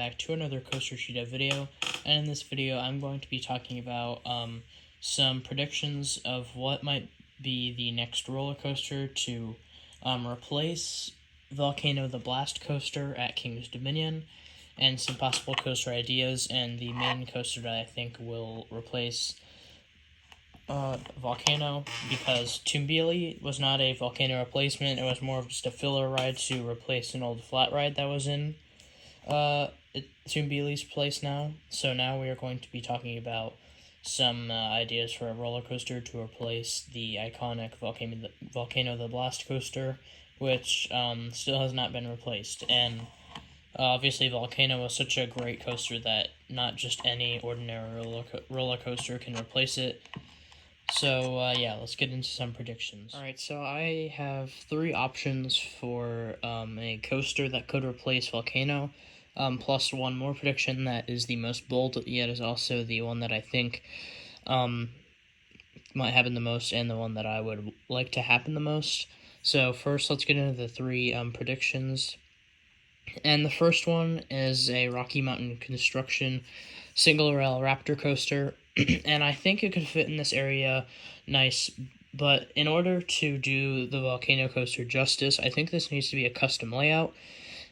back to another Coaster Cheetah video, and in this video I'm going to be talking about some predictions of what might be the next roller coaster to replace Volcano The Blast Coaster at King's Dominion, and some possible coaster ideas, and the main coaster that I think will replace Volcano, because Toonbeely was not a Volcano replacement. It was more of just a filler ride to replace an old flat ride that was in Toonbeely's place now. So now we are going to be talking about some ideas for a roller coaster to replace the iconic Volcano the Blast Coaster, which still has not been replaced. And obviously Volcano was such a great coaster that not just any ordinary roller coaster can replace it. So, yeah, let's get into some predictions. Alright, so I have three options for a coaster that could replace Volcano, plus one more prediction that is the most bold, yet is also the one that I think might happen the most, and the one that I would like to happen the most. So, first, let's get into the three predictions. And the first one is a Rocky Mountain Construction single rail Raptor coaster. And I think it could fit in this area nice, but in order to do the Volcano coaster justice, I think this needs to be a custom layout,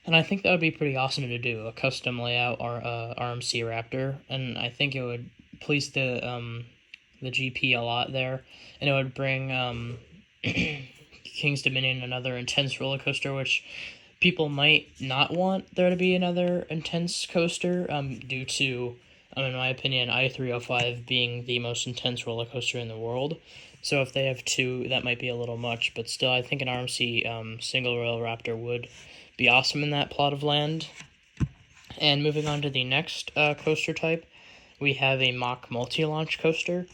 and I think that would be pretty awesome to do, a custom layout or RMC Raptor, and I think it would please the GP a lot there, and it would bring King's Dominion another intense roller coaster, which people might not want there to be another intense coaster, due to, in my opinion, I-305 being the most intense roller coaster in the world. So if they have two, that might be a little much, but still, I think an RMC single rail Raptor would be awesome in that plot of land. And moving on to the next coaster type, we have a Mach multi-launch coaster.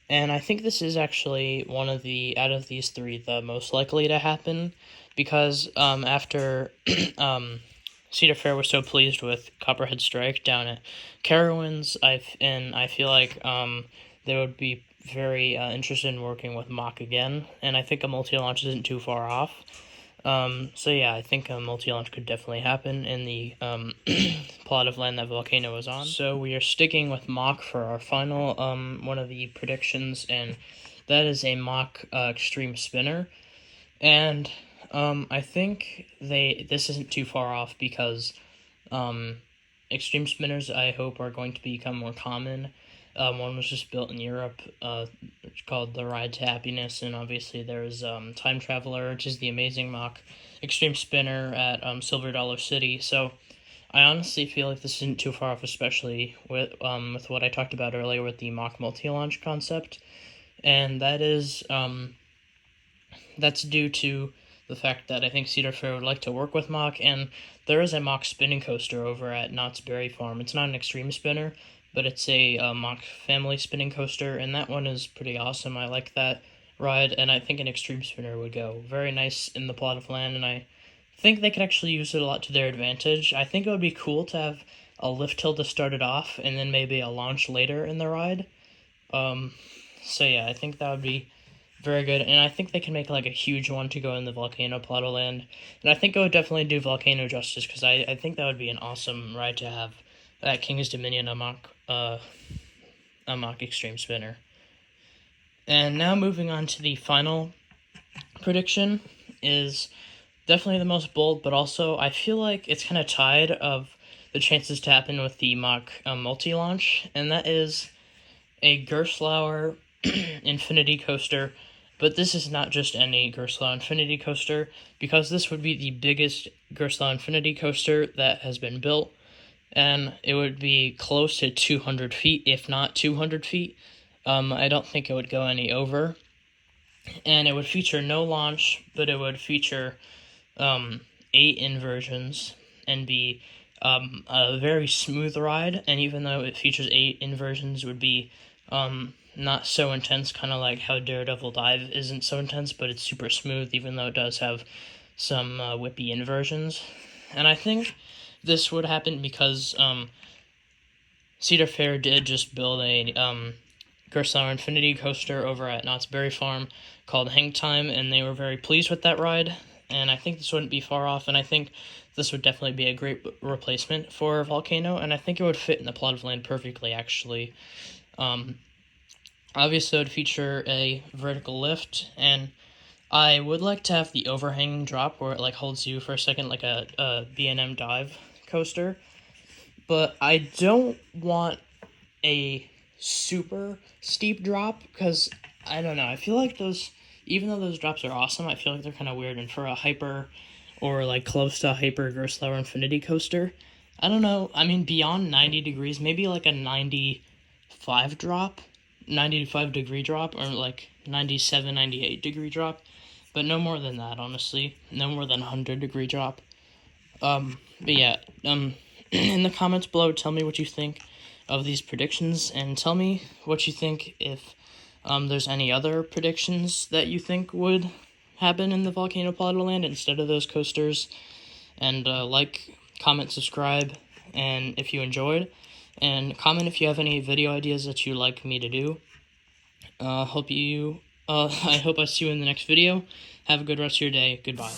And I think this is actually one of the, out of these three, the most likely to happen, because after Cedar Fair was so pleased with Copperhead Strike down at Carowinds, I feel like they would be very interested in working with Mach again, and I think a multi-launch isn't too far off. So yeah, I think a multi-launch could definitely happen in the plot of land that Volcano was on. So we are sticking with Mach for our final one of the predictions, and that is a Mach Extreme Spinner. And I think this isn't too far off, because extreme spinners, I hope, are going to become more common. One was just built in Europe, called the Ride to Happiness, and obviously there's Time Traveler, which is the amazing Mach Extreme Spinner at Silver Dollar City. So I honestly feel like this isn't too far off, especially with what I talked about earlier with the Mach multi-launch concept, and that is that's due to the fact that I think Cedar Fair would like to work with Mach, and there is a Mach spinning coaster over at Knott's Berry Farm. It's not an extreme spinner, but it's a Mach family spinning coaster, and that one is pretty awesome. I like that ride, and I think an extreme spinner would go very nice in the plot of land, and I think they could actually use it a lot to their advantage. I think it would be cool to have a lift hill to start it off, and then maybe a launch later in the ride. So yeah, I think that would be very good, and I think they can make like a huge one to go in the Volcano plot of land, and I think it would definitely do Volcano justice, because I think that would be an awesome ride to have at King's Dominion, a Mach Extreme Spinner. And now moving on to the final prediction is definitely the most bold, but also I feel like it's kind of tied of the chances to happen with the Mach multi-launch, and that is a Gerstlauer Infinity Coaster. But this is not just any Gerstlauer Infinity Coaster, because this would be the biggest Gerstlauer Infinity Coaster that has been built, and it would be close to 200 feet, if not 200 feet. I don't think it would go any over, and it would feature no launch, but it would feature 8 inversions, and be a very smooth ride, and even though it features 8 inversions, it would be not so intense, kind of like how Daredevil Dive isn't so intense, but it's super smooth, even though it does have some whippy inversions. And I think this would happen because Cedar Fair did just build a Gerstlauer Infinity Coaster over at Knott's Berry Farm called Hang Time, and they were very pleased with that ride. and I think this wouldn't be far off, and I think this would definitely be a great replacement for Volcano, and I think it would fit in the plot of land perfectly, actually. Obviously, it would feature a vertical lift, and I would like to have the overhanging drop where it like holds you for a second, like a B&M dive coaster, but I don't want a super steep drop, because I don't know, I feel like those, even though those drops are awesome, I feel like they're kind of weird, and for a hyper or like close to hyper Gerstlauer Infinity coaster, I don't know, I mean beyond 90 degrees, maybe like a 95 drop, 95 degree drop, or like 97, 98 degree drop, but no more than that, honestly, no more than 100 degree drop. But yeah, in the comments below, tell me what you think of these predictions, and tell me what you think if there's any other predictions that you think would happen in the Volcano Plot of Land instead of those coasters. And like, comment, subscribe, and if you enjoyed, and comment if you have any video ideas that you'd like me to do. I hope I see you in the next video. Have a good rest of your day. Goodbye.